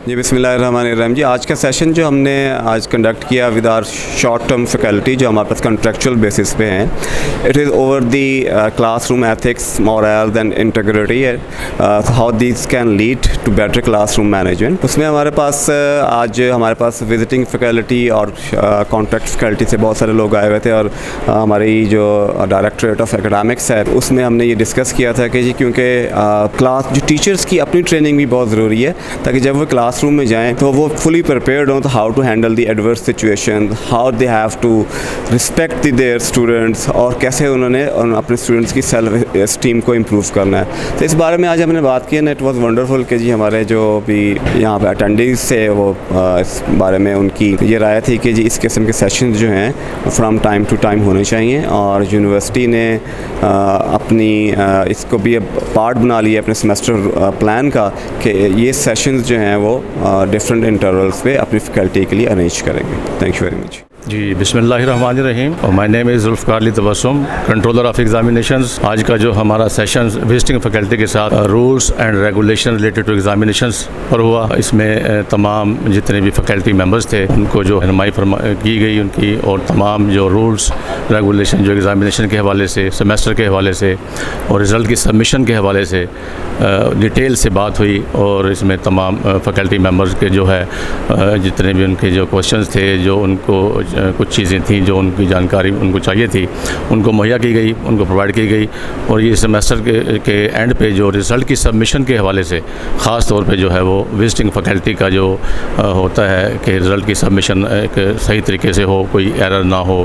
جی بسم اللہ الرحمن الرحیم. جی آج کا سیشن جو ہم نے آج کنڈکٹ کیا with our short term faculty جو ہمارے پاس کنٹریکچوئل بیسس پہ ہیں, it is over the classroom ethics, morals and integrity, how these can lead to better classroom management. اس میں ہمارے پاس وزٹنگ فیکلٹی اور کانٹریکٹ فیکلٹی سے بہت سارے لوگ آئے ہوئے تھے, اور ہماری جو ڈائریکٹوریٹ آف ایکڈیمکس ہے اس میں ہم نے یہ ڈسکس کیا تھا کہ جی کیونکہ کلاس جو ٹیچرس کی اپنی ٹریننگ بھی بہت ضروری ہے تاکہ جب وہ کلاس روم میں جائیں تو وہ فلی پریپیئرڈ ہوں تو how to handle the adverse situation, how they have to respect their students, اور کیسے انہوں نے اپنے اسٹوڈنٹس کی سیلف اسٹیم کو امپروو کرنا ہے. تو اس بارے میں آج ہم نے بات کی ہے. اٹ واز ونڈرفل کہ جی ہمارے جو بھی یہاں پہ اٹینڈنگس سے وہ اس بارے میں ان کی یہ رائے تھی کہ جی اس قسم کے سیشنز جو ہیں فرام ٹائم ٹو ٹائم ہونے چاہیے, اور یونیورسٹی نے اپنی اس کو بھی پارٹ بنا لیا اپنے سیمسٹر پلان کا کہ یہ سیشنز جو ہیں وہ ڈفرینٹ انٹرولس پہ اپنی فیکلٹی کے لیے ارینج کریں گے. Thank you very much. جی بسم اللہ الرحمن الرحیم. My name is Zulfiqar Ali Tabassum, controller of examinations. آج کا جو ہمارا سیشن وزٹنگ فیکلٹی کے ساتھ rules and regulation related to examinations پر ہوا. اس میں تمام جتنے بھی فیکلٹی ممبرس تھے ان کو جو رہنمائی کی گئی ان کی, اور تمام جو رولس ریگولیشن جو ایگزامینیشن کے حوالے سے, سیمیسٹر کے حوالے سے اور رزلٹ کی سبمیشن کے حوالے سے ڈیٹیل سے بات ہوئی. اور اس میں تمام فیکلٹی ممبرس کے جو ہے جتنے بھی ان کے جو کوشچنز تھے, جو ان کو کچھ چیزیں تھیں جو ان کی جانکاری ان کو چاہیے تھی ان کو مہیا کی گئی, ان کو پرووائڈ کی گئی. اور یہ سیمیسٹر کے اینڈ پہ جو رزلٹ کی سبمیشن کے حوالے سے خاص طور پہ جو ہے وہ وزٹنگ فیکلٹی کا جو ہوتا ہے کہ رزلٹ کی سبمیشن ایک صحیح طریقے سے ہو, کوئی ایرر نہ ہو,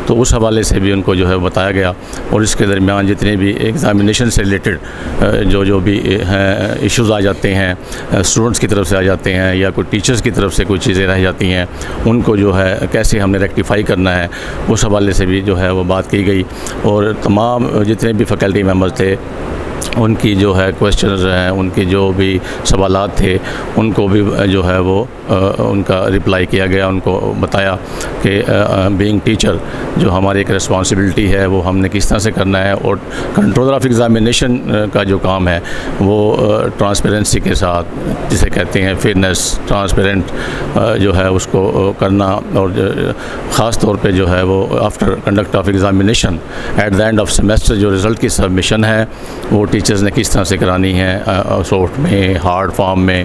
تو اس حوالے سے بھی ان کو جو ہے بتایا گیا. اور اس کے درمیان جتنے بھی ایگزامینیشن سے ریلیٹڈ جو بھی ہیں ایشوز آ جاتے ہیں اسٹوڈنٹس کی طرف سے آ جاتے ہیں یا کوئی ٹیچرس کی طرف سے کوئی چیزیں رہ جاتی ہیں, ان کو جو ہے کیسے ہم نے ریکٹیفائی کرنا ہے اس حوالے سے بھی جو ہے وہ بات کی گئی. اور تمام جتنے بھی فیکلٹی ممبرز تھے ان کی جو ہے کویشچنز ہیں, ان کی جو بھی سوالات تھے ان کو بھی جو ہے وہ ان کا رپلائی کیا گیا. ان کو بتایا کہ بینگ ٹیچر جو ہماری ایک رسپانسبلٹی ہے وہ ہم نے کس طرح سے کرنا ہے, اور کنٹرولر آف ایگزامینیشن کا جو کام ہے وہ ٹرانسپیرنسی کے ساتھ, جسے کہتے ہیں فیئرنیس, ٹرانسپیرنٹ جو ہے اس کو کرنا. اور خاص طور پہ جو ہے وہ after conduct of examination at the end of semester جو رزلٹ کی سبمیشن ہے وہ ٹیچرز نے کس طرح سے کرانی ہے, سافٹ میں, ہارڈ فارم میں,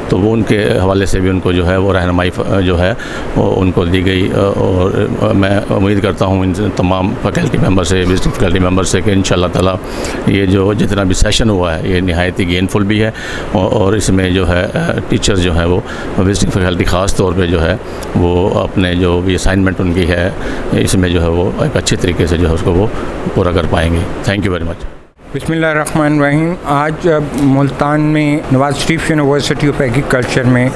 تو وہ ان کے حوالے سے بھی ان کو جو ہے وہ رہنمائی جو ہے وہ ان کو دی گئی. اور میں امید کرتا ہوں ان تمام فیکلٹی ممبر سے, وزٹنگ فیکلٹی ممبر سے کہ انشاءاللہ تعالیٰ یہ جو جتنا بھی سیشن ہوا ہے یہ نہایت ہی گینفل بھی ہے, اور اس میں جو ہے ٹیچرز جو ہے وہ وزٹنگ فیکلٹی خاص طور پہ جو ہے وہ اپنے جو بھی اسائنمنٹ ان کی ہے اس میں جو ہے وہ ایک اچھے طریقے سے جو ہے اس کو وہ پورا کر پائیں گے. تھینک یو ویری مچ. بسم اللہ الرحمن الرحیم. آج ملتان میں Nawaz Sharif university of agriculture میں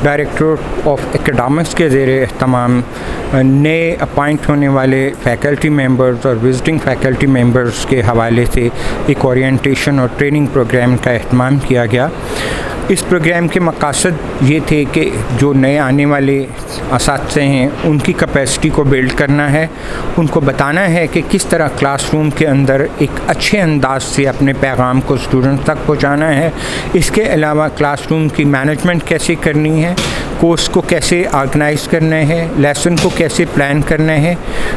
ڈائریکٹور آف ایکڈیمکس کے زیر اہتمام نئے اپائنٹ ہونے والے فیکلٹی ممبرز اور وزٹنگ فیکلٹی ممبرز کے حوالے سے ایک اورینٹیشن اور ٹریننگ پروگرام کا اہتمام کیا گیا. اس پروگرام کے مقاصد یہ تھے کہ جو نئے آنے والے اساتذہ ہیں ان کی کیپیسٹی کو بلڈ کرنا ہے, ان کو بتانا ہے کہ کس طرح کلاس روم کے اندر ایک اچھے انداز سے اپنے پیغام کو اسٹوڈنٹ تک پہنچانا ہے. اس کے علاوہ کلاس روم کی مینجمنٹ کیسے کرنی ہے, کورس کو کیسے آرگنائز کرنا ہے, لیسن کو کیسے پلان کرنا ہے.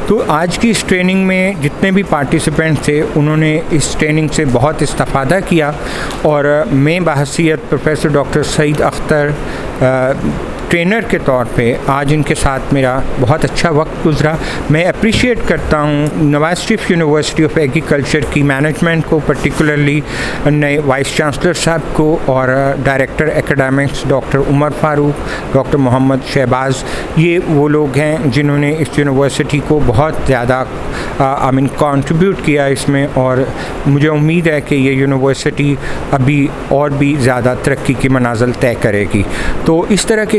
تو آج کی اس ٹریننگ میں جتنے بھی پارٹیسپینٹ تھے انہوں نے اس ٹریننگ سے بہت استفادہ کیا, اور میں بحیثیت پروفیسر ڈاکٹر سعید اختر ٹرینر کے طور پہ آج ان کے ساتھ میرا بہت اچھا وقت گزرا. میں اپریشیٹ کرتا ہوں Nawaz Sharif university of agriculture کی مینجمنٹ کو, پرٹیکولرلی نئے وائس چانسلر صاحب کو, اور ڈائریکٹر ایکڈیمکس ڈاکٹر عمر فاروق, ڈاکٹر محمد شہباز. یہ وہ لوگ ہیں جنہوں نے اس یونیورسٹی کو بہت زیادہ کنٹریبیوٹ کیا اس میں, اور مجھے امید ہے کہ یہ یونیورسٹی ابھی اور بھی زیادہ ترقی کی منازل طے کرے گی. تو اس طرح کے